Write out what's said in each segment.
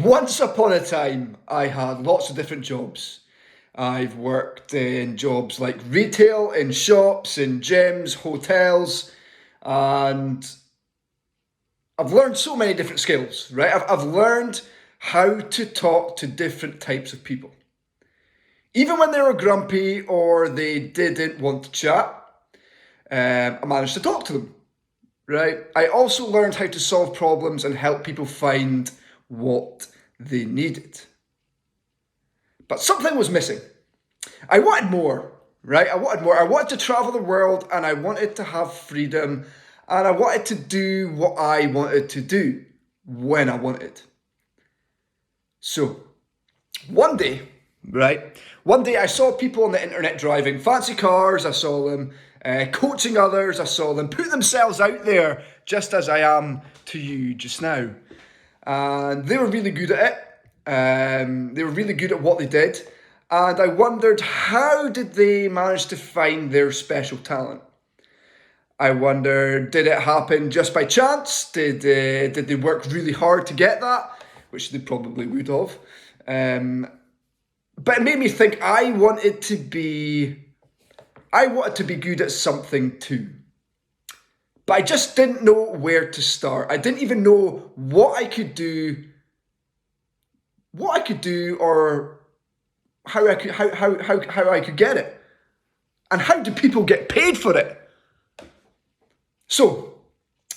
Once upon a time, I had lots of different jobs. I've worked in jobs like retail, in shops, in gyms, hotels, and I've learned so many different skills, right? I've learned how to talk to different types of people. Even when they were grumpy or they didn't want to chat, I managed to talk to them, right? I also learned how to solve problems and help people find what they needed. But something was missing. I wanted more, right? I wanted more. I wanted to travel the world and I wanted to have freedom and I wanted to do what I wanted to do when I wanted. So, one day, right? One day I saw people on the internet driving fancy cars. I saw them coaching others. I saw them put themselves out there just as I am to you just now. And they were really good at it. They were really good at what they did. And I wondered, how did they manage to find their special talent? I wondered, did it happen just by chance? Did they work really hard to get that? Which they probably would have. But it made me think I wanted to be good at something too. But I just didn't know where to start. I didn't even know what I could do, or how I could get it. And how do people get paid for it? So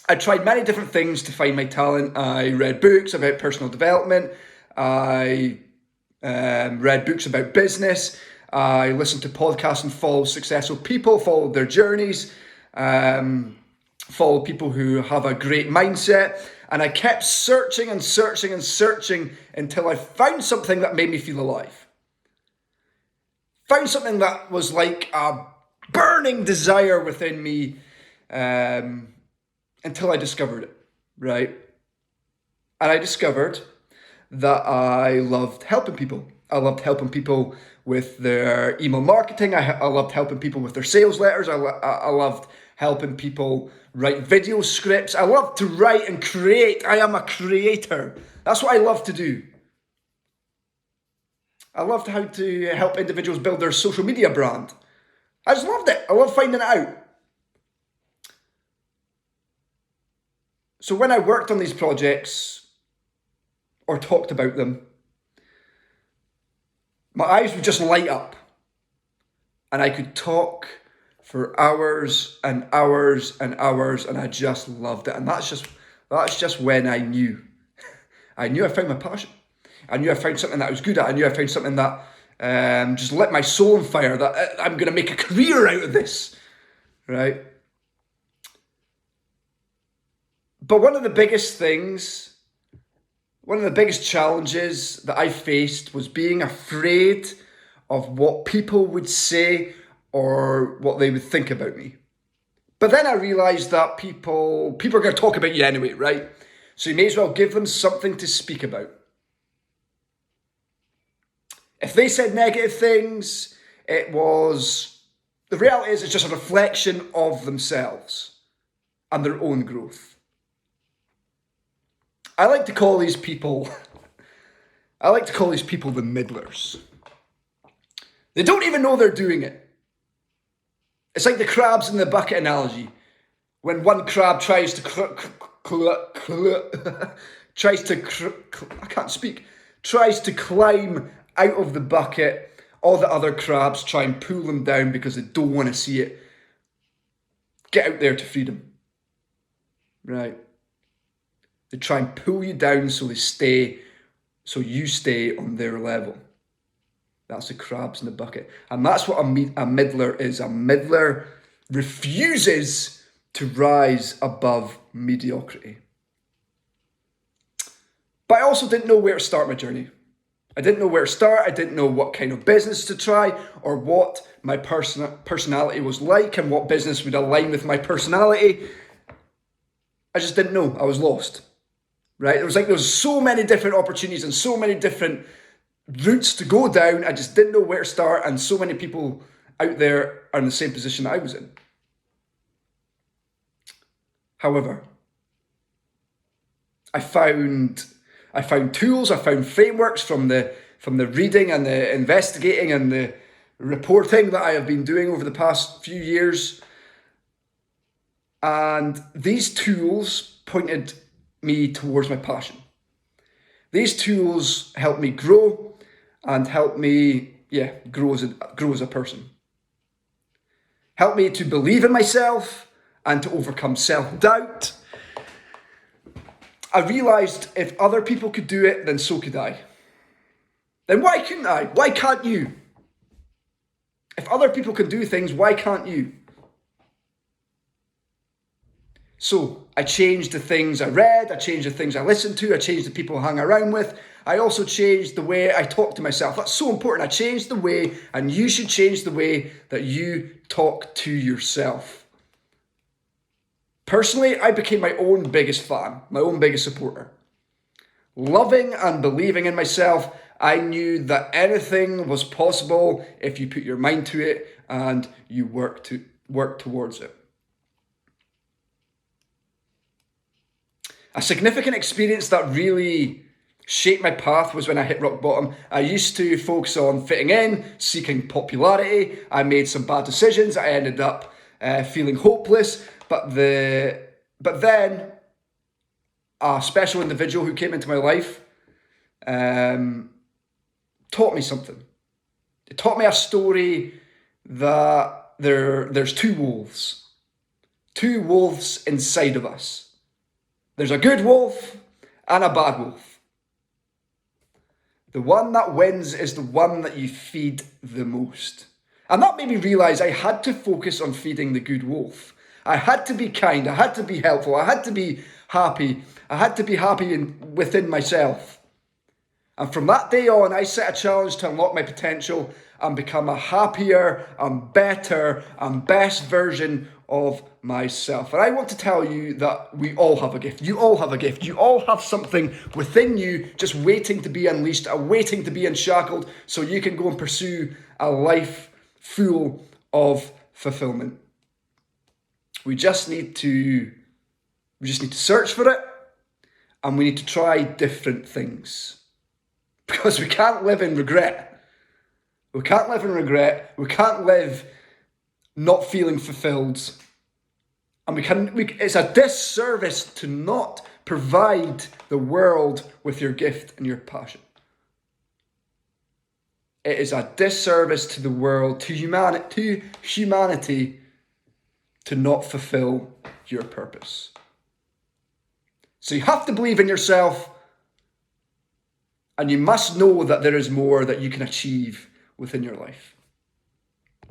I tried many different things to find my talent. I read books about personal development. I read books about business. I listened to podcasts and followed successful people, followed their journeys, followed people who have a great mindset. And I kept searching and searching and searching until I found something that made me feel alive. Found something that was like a burning desire within me until I discovered it, right? And I discovered that I loved helping people. I loved helping people with their email marketing. I loved helping people with their sales letters. I loved helping people write video scripts. I love to write and create. I am a creator. That's what I love to do. I loved how to help individuals build their social media brand. I just loved it. I love finding it out. So when I worked on these projects or talked about them, my eyes would just light up and I could talk for hours and hours and hours, and I just loved it. And that's just when I knew. I knew I found my passion. I knew I found something that I was good at. I knew I found something that just lit my soul on fire, that I'm going to make a career out of this, right? But one of the biggest challenges that I faced was being afraid of what people would say or what they would think about me. But then I realized that people are going to talk about you anyway, right? So you may as well give them something to speak about. If they said negative things, the reality is it's just a reflection of themselves and their own growth. I like to call these people the middlers. They don't even know they're doing it. It's like the crabs in the bucket analogy. When one crab tries to climb out of the bucket, all the other crabs try and pull them down because they don't want to see it get out there to freedom. Right? They try and pull you down so you stay on their level. That's the crabs in the bucket. And that's what a middler is. A middler refuses to rise above mediocrity. But I also didn't know where to start my journey. I didn't know where to start. I didn't know what kind of business to try or what my personality was like and what business would align with my personality. I just didn't know. I was lost. Right? There was so many different opportunities and so many different routes to go down. I just didn't know where to start, and so many people out there are in the same position that I was in. However, I found I found tools, I found frameworks from the reading and the investigating and the reporting that I have been doing over the past few years. And these tools pointed me towards my passion. These tools helped me grow and helped me, grow as a person. Helped me to believe in myself and to overcome self-doubt. I realised if other people could do it, then so could I. Then why couldn't I? Why can't you? If other people can do things, why can't you? So I changed the things I read, I changed the things I listened to, I changed the people I hung around with. I also changed the way I talk to myself. That's so important. I changed the way, and you should change the way that you talk to yourself. Personally, I became my own biggest fan, my own biggest supporter. Loving and believing in myself, I knew that anything was possible if you put your mind to it and you work towards it. A significant experience that really shaped my path was when I hit rock bottom. I used to focus on fitting in, seeking popularity. I made some bad decisions. I ended up feeling hopeless. But then a special individual who came into my life taught me something. It taught me a story that there's two wolves inside of us. There's a good wolf and a bad wolf. The one that wins is the one that you feed the most. And that made me realize I had to focus on feeding the good wolf. I had to be kind, I had to be helpful, I had to be happy. I had to be happy within myself. And from that day on, I set a challenge to unlock my potential and become a happier and better and best version of myself. And I want to tell you that we all have a gift. You all have a gift. You all have something within you just waiting to be unleashed, waiting to be unshackled, so you can go and pursue a life full of fulfillment. We just need to search for it, and we need to try different things. Because we can't live in regret. We can't live in regret. We can't live not feeling fulfilled. And it's a disservice to not provide the world with your gift and your passion. It is a disservice to the world, to humanity, to not fulfill your purpose. So you have to believe in yourself, and you must know that there is more that you can achieve within your life.